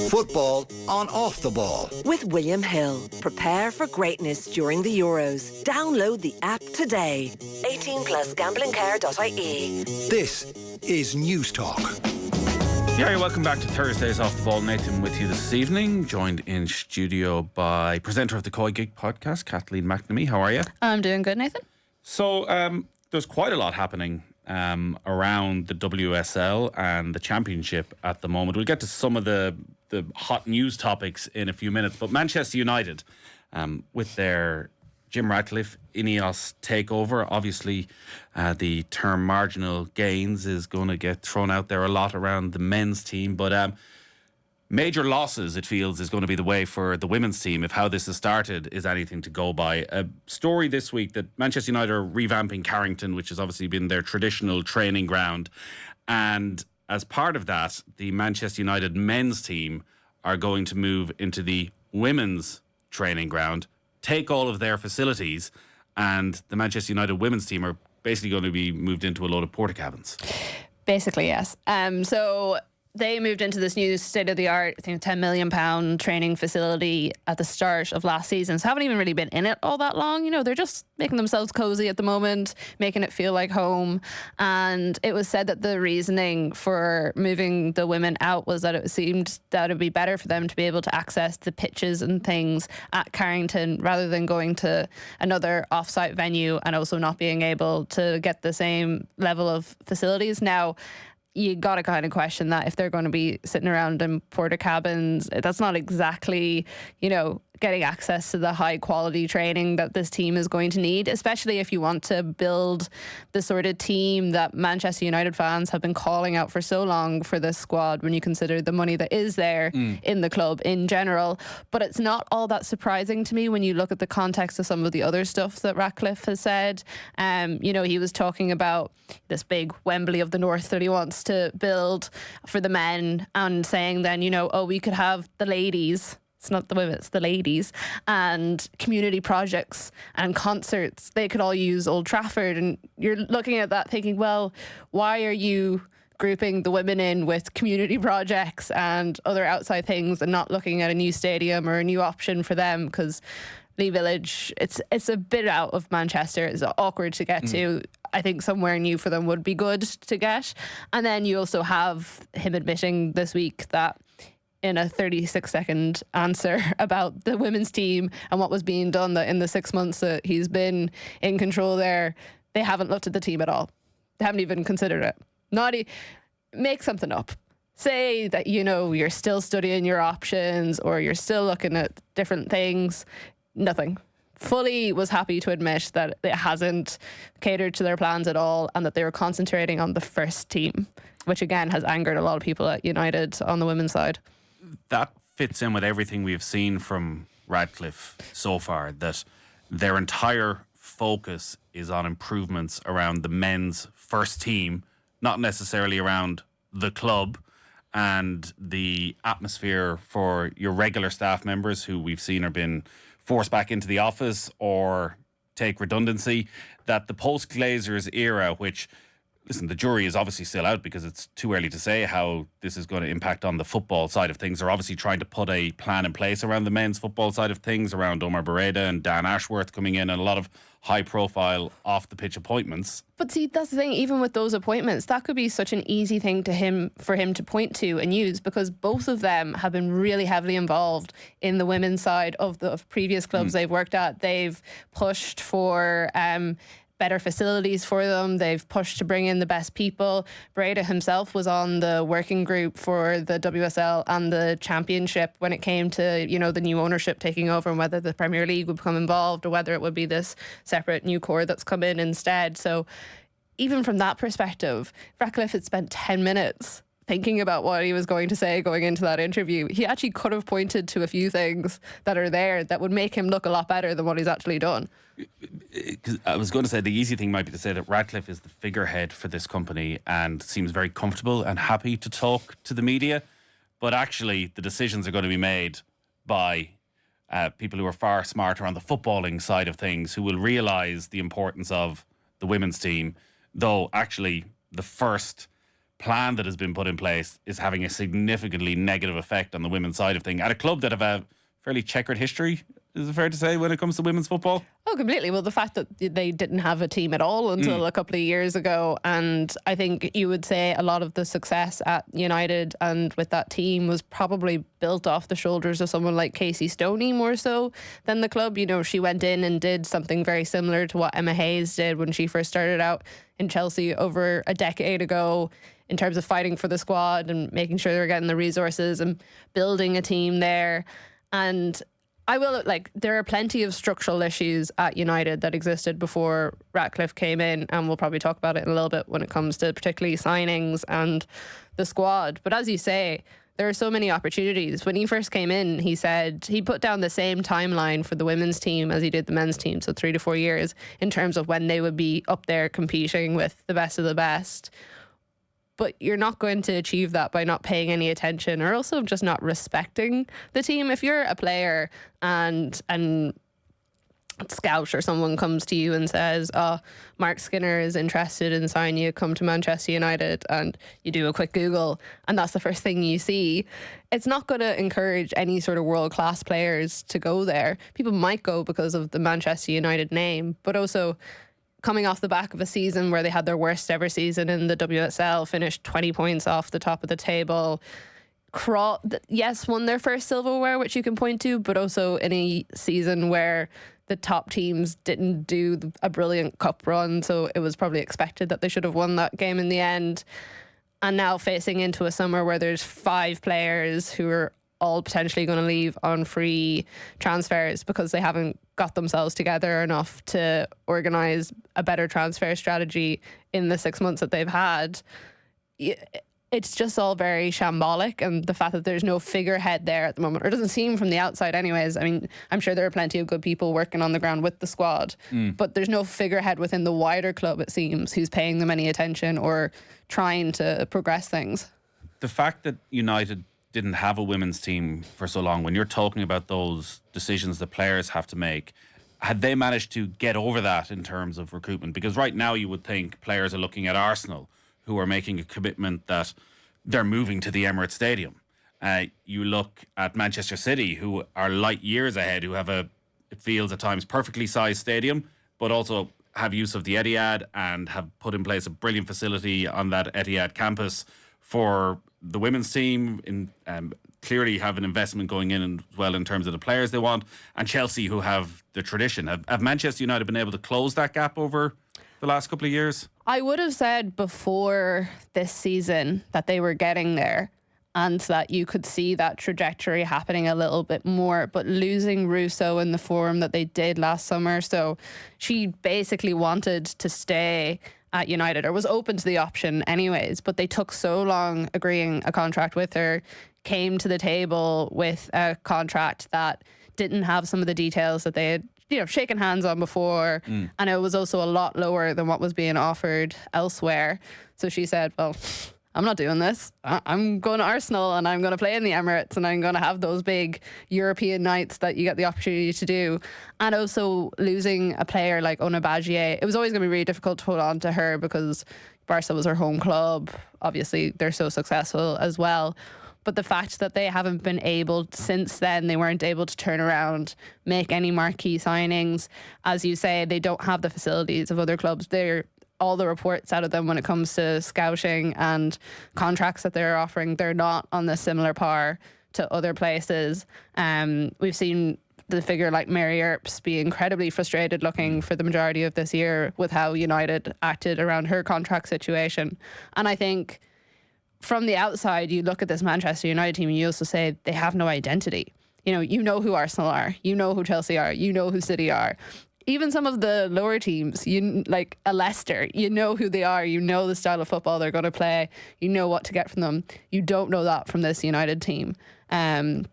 Football on Off the Ball. With William Hill. Prepare for greatness during the Euros. Download the app today. 18 plus gamblingcare.ie. This is News Talk. Yeah, welcome back to Thursdays Off the Ball. Nathan with you this evening, joined in studio by presenter of the Koi Gig podcast, Kathleen McNamee. How are you? I'm doing good, Nathan. So there's quite a lot happening around the WSL and the championship at the moment. We'll get to some of the hot news topics in a few minutes, but Manchester United, with their Jim Ratcliffe INEOS takeover, obviously the term marginal gains is going to get thrown out there a lot around the men's team, but major losses, it feels, is going to be the way for the women's team if how this has started is anything to go by. A story this week that Manchester United are revamping Carrington, which has obviously been their traditional training ground, and as part of that, the Manchester United men's team are going to move into the women's training ground, take all of their facilities, and the Manchester United women's team are basically going to be moved into a load of porta cabins. Basically, yes. So they moved into this new state-of-the-art, I think, £10 million training facility at the start of last season. So haven't even really been in it all that long. You know, they're just making themselves cozy at the moment, making it feel like home. And it was said that the reasoning for moving the women out was that it seemed that it would be better for them to be able to access the pitches and things at Carrington rather than going to another off-site venue and also not being able to get the same level of facilities. Now, you got to kind of question that if they're going to be sitting around in porta cabins, that's not exactly, you know, getting access to the high quality training that this team is going to need, especially if you want to build the sort of team that Manchester United fans have been calling out for so long for this squad when you consider the money that is there in the club in general. But it's not all that surprising to me when you look at the context of some of the other stuff that Ratcliffe has said. You know, he was talking about this big Wembley of the North that he wants to build for the men and saying then, you know, oh, we could have the ladies. It's not the women, it's the ladies, and community projects and concerts. They could all use Old Trafford. And you're looking at that thinking, well, why are you grouping the women in with community projects and other outside things and not looking at a new stadium or a new option for them? Because Lee Village, it's a bit out of Manchester. It's awkward to get to. I think somewhere new for them would be good to get. And then you also have him admitting this week that in a 36-second answer about the women's team and what was being done, that in the 6 months that he's been in control there, they haven't looked at the team at all. They haven't even considered it. Make something up. Say that, you know, you're still studying your options or you're still looking at different things. Nothing. Fully was happy to admit that it hasn't catered to their plans at all and that they were concentrating on the first team, which again has angered a lot of people at United on the women's side. That fits in with everything we've seen from Ratcliffe so far, that their entire focus is on improvements around the men's first team, not necessarily around the club and the atmosphere for your regular staff members who we've seen have been forced back into the office or take redundancy. That the post-Glazers era, which, listen, the jury is obviously still out because it's too early to say how this is going to impact on the football side of things. They're obviously trying to put a plan in place around the men's football side of things, around Omar Bereda and Dan Ashworth coming in, and a lot of high-profile off-the-pitch appointments. But see, that's the thing, even with those appointments, that could be such an easy thing for him to point to and use, because both of them have been really heavily involved in the women's side of the previous clubs they've worked at. They've pushed for better facilities for them. They've pushed to bring in the best people. Breda himself was on the working group for the WSL and the Championship when it came to, you know, the new ownership taking over and whether the Premier League would become involved or whether it would be this separate new core that's come in instead. So even from that perspective, Ratcliffe had spent 10 minutes thinking about what he was going to say going into that interview. He actually could have pointed to a few things that are there that would make him look a lot better than what he's actually done. I was going to say the easy thing might be to say that Ratcliffe is the figurehead for this company and seems very comfortable and happy to talk to the media, but actually the decisions are going to be made by people who are far smarter on the footballing side of things, who will realise the importance of the women's team, though actually the first plan that has been put in place is having a significantly negative effect on the women's side of things at a club that have a fairly checkered history. Is it fair to say when it comes to women's football? Oh, completely. Well, the fact that they didn't have a team at all until a couple of years ago, and I think you would say a lot of the success at United and with that team was probably built off the shoulders of someone like Casey Stoney more so than the club. You know, she went in and did something very similar to what Emma Hayes did when she first started out in Chelsea over a decade ago, in terms of fighting for the squad and making sure they were getting the resources and building a team there. And there are plenty of structural issues at United that existed before Ratcliffe came in, and we'll probably talk about it in a little bit when it comes to particularly signings and the squad. But as you say, there are so many opportunities. When he first came in, he said he put down the same timeline for the women's team as he did the men's team, so 3 to 4 years, in terms of when they would be up there competing with the best of the best. But you're not going to achieve that by not paying any attention, or also just not respecting the team. If you're a player and Scout or someone comes to you and says, oh, Mark Skinner is interested in signing you, come to Manchester United, and you do a quick Google and that's the first thing you see, it's not going to encourage any sort of world-class players to go there. People might go because of the Manchester United name, but also coming off the back of a season where they had their worst ever season in the WSL, finished 20 points off the top of the table, won their first silverware, which you can point to, but also in a season where the top teams didn't do a brilliant cup run, so it was probably expected that they should have won that game in the end. And now facing into a summer where there's 5 players who are all potentially going to leave on free transfers because they haven't got themselves together enough to organise a better transfer strategy in the 6 months that they've had. It's just all very shambolic, and the fact that there's no figurehead there at the moment, or it doesn't seem from the outside anyways. I mean, I'm sure there are plenty of good people working on the ground with the squad, but there's no figurehead within the wider club, it seems, who's paying them any attention or trying to progress things. The fact that United didn't have a women's team for so long, when you're talking about those decisions that players have to make, had they managed to get over that in terms of recruitment? Because right now you would think players are looking at Arsenal, who are making a commitment that they're moving to the Emirates Stadium. You look at Manchester City, who are light years ahead, who have it feels at times, perfectly sized stadium, but also have use of the Etihad and have put in place a brilliant facility on that Etihad campus for the women's team, clearly have an investment going in as well in terms of the players they want, and Chelsea, who have the tradition. Have Manchester United been able to close that gap over the last couple of years? I would have said before this season that they were getting there and that you could see that trajectory happening a little bit more, but losing Russo in the form that they did last summer, so she basically wanted to stay at United, or was open to the option anyways, but they took so long agreeing a contract with her, came to the table with a contract that didn't have some of the details that they had shaken hands on before, and it was also a lot lower than what was being offered elsewhere. So she said, well, I'm not doing this. I'm going to Arsenal and I'm going to play in the Emirates and I'm going to have those big European nights that you get the opportunity to do. And also losing a player like Ona Bagier, it was always going to be really difficult to hold on to her because Barca was her home club. Obviously, they're so successful as well. But the fact that they haven't been able, since then, they weren't able to turn around, make any marquee signings. As you say, they don't have the facilities of other clubs. All the reports out of them when it comes to scouting and contracts that they're offering, they're not on the similar par to other places. We've seen the figure like Mary Earps be incredibly frustrated looking for the majority of this year with how United acted around her contract situation. And I think from the outside, you look at this Manchester United team and you also say they have no identity. You know who Arsenal are, you know who Chelsea are, you know who City are. Even some of the lower teams, like a Leicester, you know who they are, you know the style of football they're going to play, you know what to get from them. You don't know that from this United team. And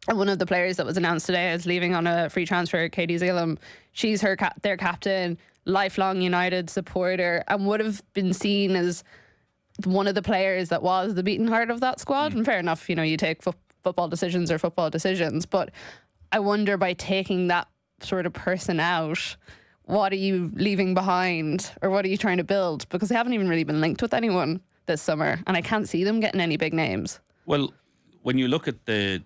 one of the players that was announced today is leaving on a free transfer, Katie Zelam. She's their captain, lifelong United supporter, and would have been seen as one of the players that was the beating heart of that squad. And fair enough, you take football decisions are football decisions, but I wonder, by taking that sort of person out, what are you leaving behind, or what are you trying to build? Because they haven't even really been linked with anyone this summer, and I can't see them getting any big names. Well, when you look at the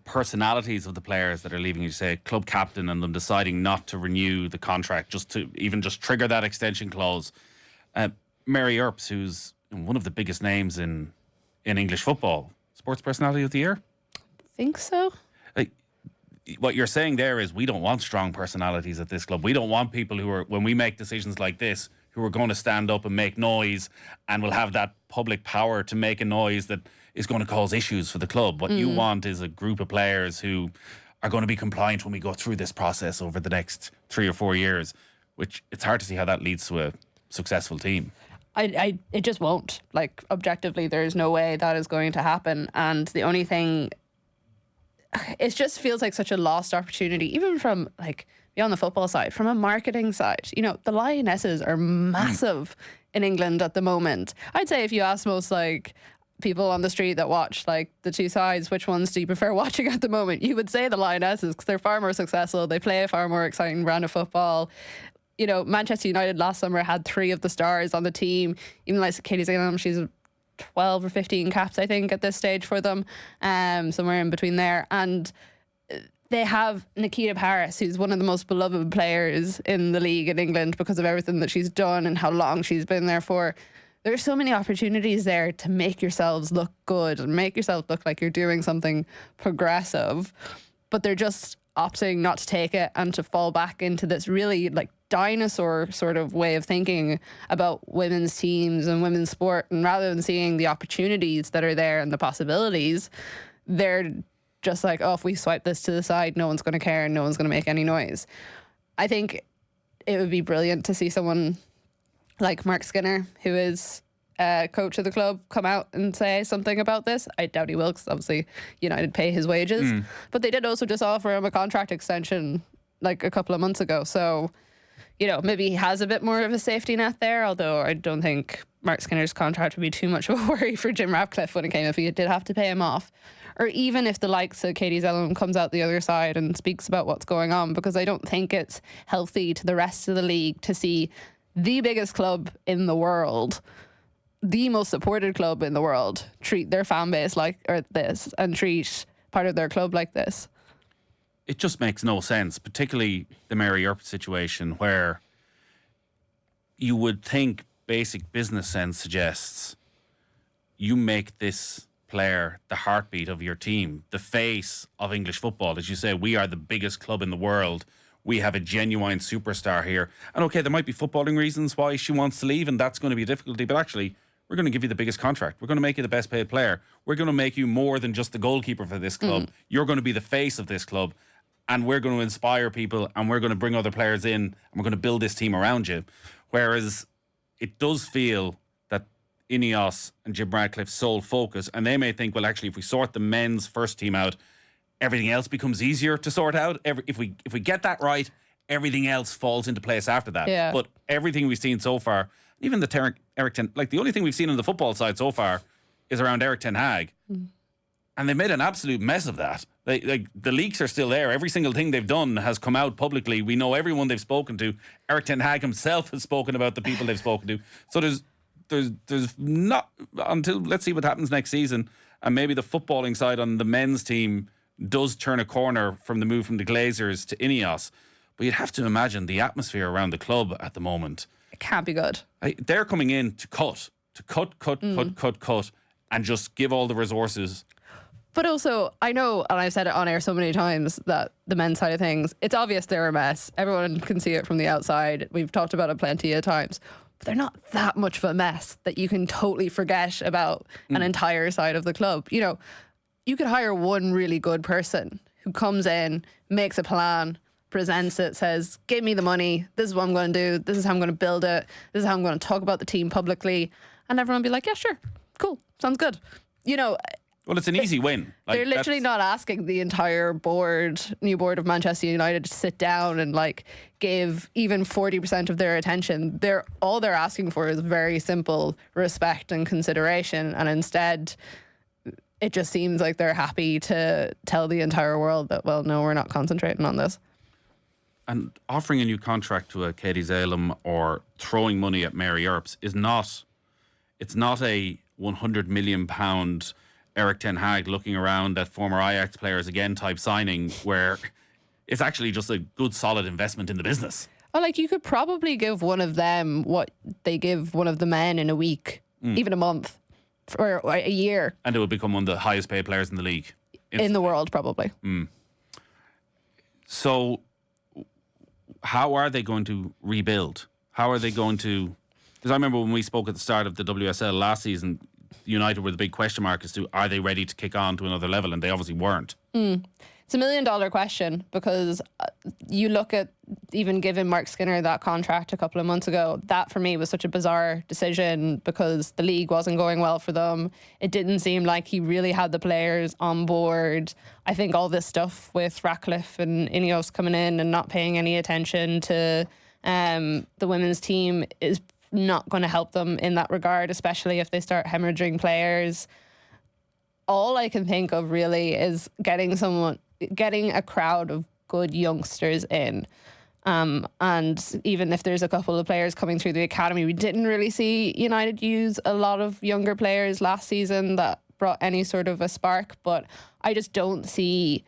personalities of the players that are leaving, you say club captain and them deciding not to renew the contract, just to even just trigger that extension clause. Mary Earps, who's one of the biggest names in English football, Sports Personality of the Year. Think so. What you're saying there is we don't want strong personalities at this club. We don't want people who are, when we make decisions like this, who are going to stand up and make noise and will have that public power to make a noise that is going to cause issues for the club. What you want is a group of players who are going to be compliant when we go through this process over the next 3 or 4 years, which it's hard to see how that leads to a successful team. It just won't. Like, objectively, there's no way that is going to happen. And the only thing, it just feels like such a lost opportunity, even from like beyond the football side, from a marketing side. You know, the lionesses are massive in England at the moment. I'd say if you ask most like people on the street that watch like the two sides, which ones do you prefer watching at the moment, you would say the lionesses, because they're far more successful. They play a far more exciting brand of football. You know, Manchester United last summer had 3 of the stars on the team. Even like Katie Zalem, she's 12 or 15 caps, I think, at this stage for them, somewhere in between there. And they have Nikita Paris, who's one of the most beloved players in the league in England because of everything that she's done and how long she's been there for. There's so many opportunities there to make yourselves look good and make yourself look like you're doing something progressive, but they're just opting not to take it and to fall back into this really like dinosaur sort of way of thinking about women's teams and women's sport. And rather than seeing the opportunities that are there and the possibilities, they're just like, oh, if we swipe this to the side, no one's going to care and no one's going to make any noise. I think it would be brilliant to see someone like Mark Skinner, who is coach of the club, come out and say something about this. I doubt he will, because obviously United pay his wages. But they did also just offer him a contract extension like a couple of months ago. So, you know, maybe he has a bit more of a safety net there, although I don't think Mark Skinner's contract would be too much of a worry for Jim Ratcliffe when it came, if he did have to pay him off. Or even if the likes of Katie Zellum comes out the other side and speaks about what's going on, because I don't think it's healthy to the rest of the league to see the biggest club in the world, the most supported club in the world, treat their fan base like this and treat part of their club like this. It just makes no sense, particularly the Mary Earp situation, where you would think basic business sense suggests you make this player the heartbeat of your team, the face of English football. As you say, we are the biggest club in the world. We have a genuine superstar here. And okay, there might be footballing reasons why she wants to leave, and that's going to be a difficulty, but actually, we're going to give you the biggest contract. We're going to make you the best paid player. We're going to make you more than just the goalkeeper for this club. You're going to be the face of this club, and we're going to inspire people, and we're going to bring other players in, and we're going to build this team around you. Whereas it does feel that INEOS and Jim Ratcliffe's sole focus, and they may think, well, actually, if we sort the men's first team out, everything else becomes easier to sort out. If we get that right, everything else falls into place after that. Yeah. But everything we've seen so far, even the Eric Ten, like the only thing we've seen on the football side so far is around Eric Ten Hag. And they made an absolute mess of that. The leaks are still there. Every single thing they've done has come out publicly. We know everyone they've spoken to. Eric Ten Hag himself has spoken about the people they've spoken to. So there's not, until let's see what happens next season, and maybe the footballing side on the men's team does turn a corner from the move from the Glazers to INEOS. But you'd have to imagine the atmosphere around the club at the moment. It can't be good. They're coming in to cut, and just give all the resources. But also, I know, and I've said it on air so many times, that the men's side of things, it's obvious they're a mess. Everyone can see it from the outside. We've talked about it plenty of times. But they're not that much of a mess that you can totally forget about an entire side of the club. You know, you could hire one really good person who comes in, makes a plan, presents it, says, give me the money, this is what I'm going to do, this is how I'm going to build it, this is how I'm going to talk about the team publicly, and everyone will be like, yeah, sure, cool, sounds good. You know, well, it's an easy win. They're literally not asking the entire new board of Manchester United to sit down and like give even 40% of their attention. All they're asking for is very simple respect and consideration, and instead it just seems like they're happy to tell the entire world that, well, no, we're not concentrating on this. And offering a new contract to a Katie Zalem or throwing money at Mary Earps is not It's not a £100 million Eric Ten Hag looking around at former Ajax players again type signing, where it's actually just a good, solid investment in the business. Oh, like you could probably give one of them what they give one of the men in a week, even a month, or a year. And it would become one of the highest paid players in the league. In the world, probably. So how are they going to rebuild? How are they going to... Because I remember when we spoke at the start of the WSL last season, United were the big question mark as to are they ready to kick on to another level, and they obviously weren't. It's $1 million question, because you look at even giving Mark Skinner that contract a couple of months ago. That for me was such a bizarre decision because the league wasn't going well for them. It didn't seem like he really had the players on board. I think all this stuff with Ratcliffe and INEOS coming in and not paying any attention to the women's team is not going to help them in that regard, especially if they start hemorrhaging players. All I can think of really is getting a crowd of good youngsters in. And even if there's a couple of players coming through the academy, we didn't really see United use a lot of younger players last season that brought any sort of a spark. But I just don't see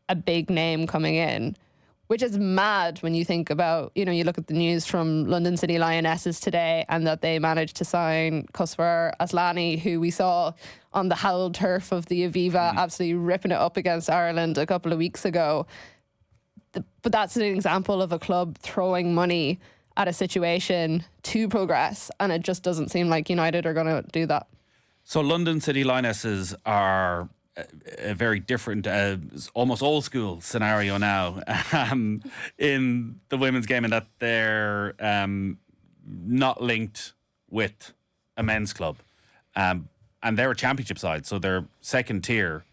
a big name coming in, which is mad when you think about, you look at the news from London City Lionesses today and that they managed to sign Kusvar Aslani, who we saw on the hallowed turf of the Aviva, absolutely ripping it up against Ireland a couple of weeks ago. But that's an example of a club throwing money at a situation to progress, and it just doesn't seem like United are going to do that. So London City Lionesses are a very different, almost old school scenario now in the women's game, in that they're not linked with a men's club. And they're a championship side, so they're second tier,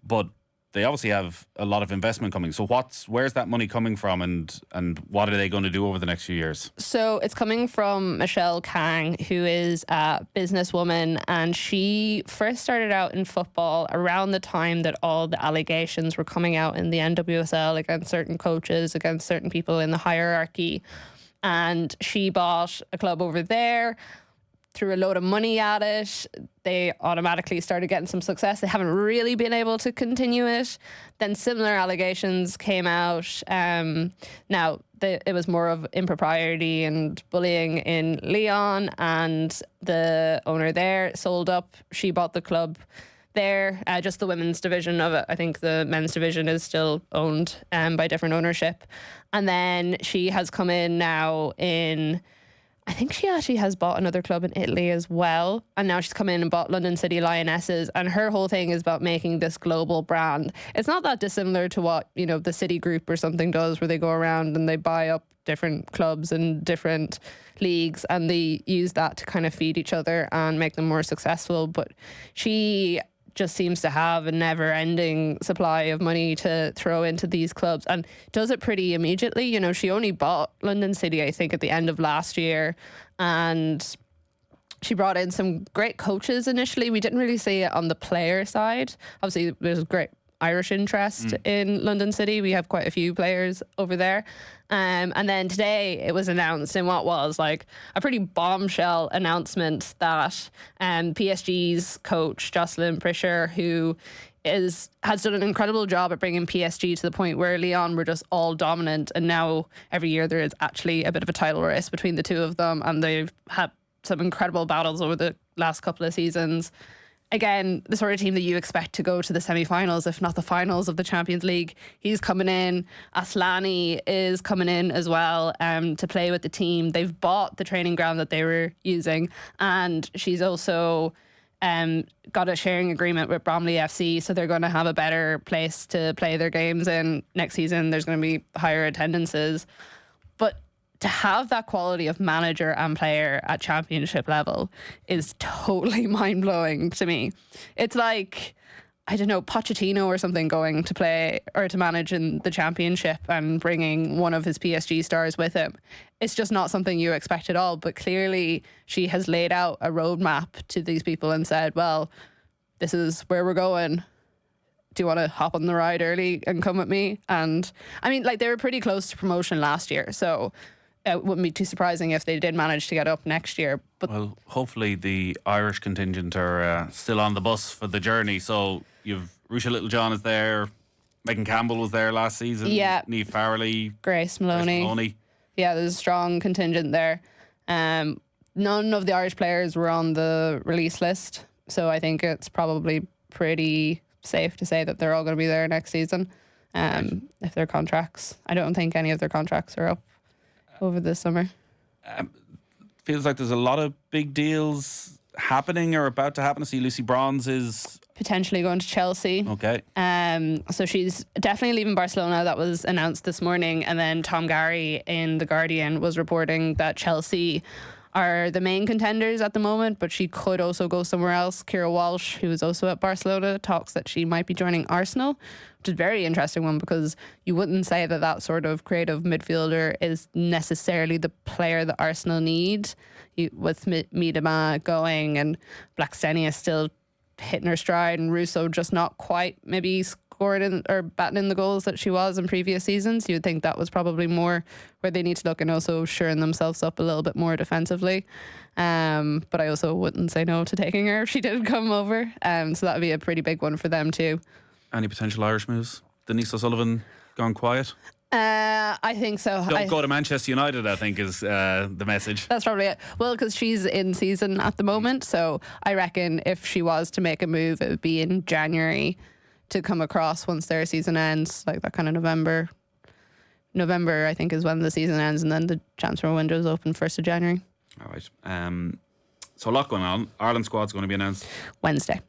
but they obviously have a lot of investment coming. So where's that money coming from, and what are they going to do over the next few years? So it's coming from Michelle Kang, who is a businesswoman, and she first started out in football around the time that all the allegations were coming out in the NWSL against certain coaches, against certain people in the hierarchy. And she bought a club over there, threw a load of money at it. They automatically started getting some success. They haven't really been able to continue it. Then similar allegations came out. Now, it was more of impropriety and bullying in Lyon, and the owner there sold up. She bought the club there, just the women's division of it. I think the men's division is still owned by different ownership. And then she has come in now I think she actually has bought another club in Italy as well. And now she's come in and bought London City Lionesses. And her whole thing is about making this global brand. It's not that dissimilar to what, the City Group or something does, where they go around and they buy up different clubs and different leagues, and they use that to kind of feed each other and make them more successful. But she just seems to have a never-ending supply of money to throw into these clubs, and does it pretty immediately. She only bought London City, I think, at the end of last year, and she brought in some great coaches initially. We didn't really see it on the player side. Obviously, there's great Irish interest in London City. We have quite a few players over there. And then today it was announced in what was like a pretty bombshell announcement that PSG's coach, Jocelyn Prischer, who has done an incredible job at bringing PSG to the point where Lyon were just all dominant, and now every year there is actually a bit of a title race between the two of them, and they've had some incredible battles over the last couple of seasons. Again, the sort of team that you expect to go to the semi-finals, if not the finals of the Champions League. He's coming in. Aslani is coming in as well to play with the team. They've bought the training ground that they were using, and she's also got a sharing agreement with Bromley FC, so they're going to have a better place to play their games in next season. There's going to be higher attendances. But to have that quality of manager and player at championship level is totally mind-blowing to me. It's like, I don't know, Pochettino or something going to play or to manage in the championship and bringing one of his PSG stars with him. It's just not something you expect at all. But clearly she has laid out a roadmap to these people and said, well, this is where we're going. Do you want to hop on the ride early and come with me? And I mean, like, they were pretty close to promotion last year, so it wouldn't be too surprising if they did manage to get up next year. But Well, hopefully the Irish contingent are still on the bus for the journey. So you've Rusha Littlejohn is there, Megan Campbell was there last season, Yeah. Niamh Farrelly, Grace Maloney. Yeah, there's a strong contingent there. None of the Irish players were on the release list, so I think it's probably pretty safe to say that they're all going to be there next season. If their contracts, I don't think any of their contracts are up over the summer. Feels like there's a lot of big deals happening or about to happen. I see Lucy Bronze is Potentially going to Chelsea. okay. So she's definitely leaving Barcelona. That was announced this morning. And then Tom Garry in The Guardian was reporting that Chelsea are the main contenders at the moment, but she could also go somewhere else. Ciara Walsh, who is also at Barcelona, talks that she might be joining Arsenal, which is a very interesting one because you wouldn't say that that sort of creative midfielder is necessarily the player that Arsenal need. With Miedema going and Blackstenia is still hitting her stride and Russo just not quite maybe scored in or batting in the goals that she was in previous seasons. You would think that was probably more where they need to look, and also shoring themselves up a little bit more defensively. But I also wouldn't say no to taking her if she did come over. So that would be a pretty big one for them too. Any potential Irish moves? Denise O'Sullivan gone quiet? I think so. Don't go to Manchester United, I think, is the message. That's probably it. Well, because she's in season at the moment, so I reckon if she was to make a move, it would be in January to come across once their season ends, like that kind of November. November, I think, is when the season ends, and then the transfer window is open 1st of January. All right. So a lot going on. Ireland squad's going to be announced Wednesday.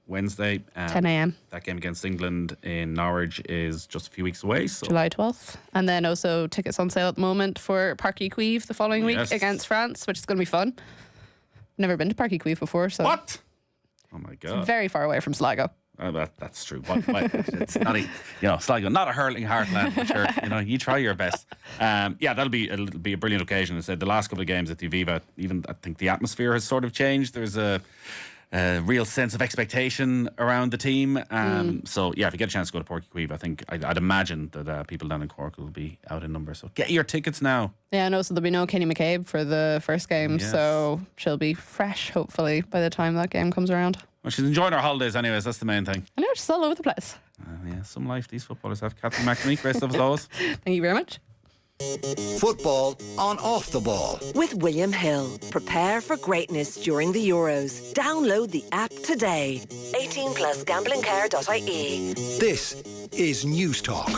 10 a.m. That game against England in Norwich is just a few weeks away. So July 12th. And then also tickets on sale at the moment for Parc y Cuivre the following week Yes. against France, which is going to be fun. Never been to Parc y Cuivre before, so What? Oh my God. very far away from Sligo. That's true. It's not Sligo, not a hurling heartland, but sure, you try your best. It'll be a brilliant occasion. I said the last couple of games at the Aviva, even I think the atmosphere has sort of changed. There's a real sense of expectation around the team. So if you get a chance to go to Páirc Uí Chaoimh, I think I'd imagine that people down in Cork will be out in numbers. So get your tickets now. Yeah, no, so there'll be no Kenny McCabe for the first game, Yes. so she'll be fresh, hopefully, by the time that game comes around. Well, she's enjoying her holidays anyways. That's the main thing. I know, she's all over the place. Some life these footballers have. Kathleen McNamee, great stuff as always. Thank you very much. Football on off the ball. With William Hill. Prepare for greatness during the Euros. Download the app today. 18 plus gamblingcare.ie. This is News Talk.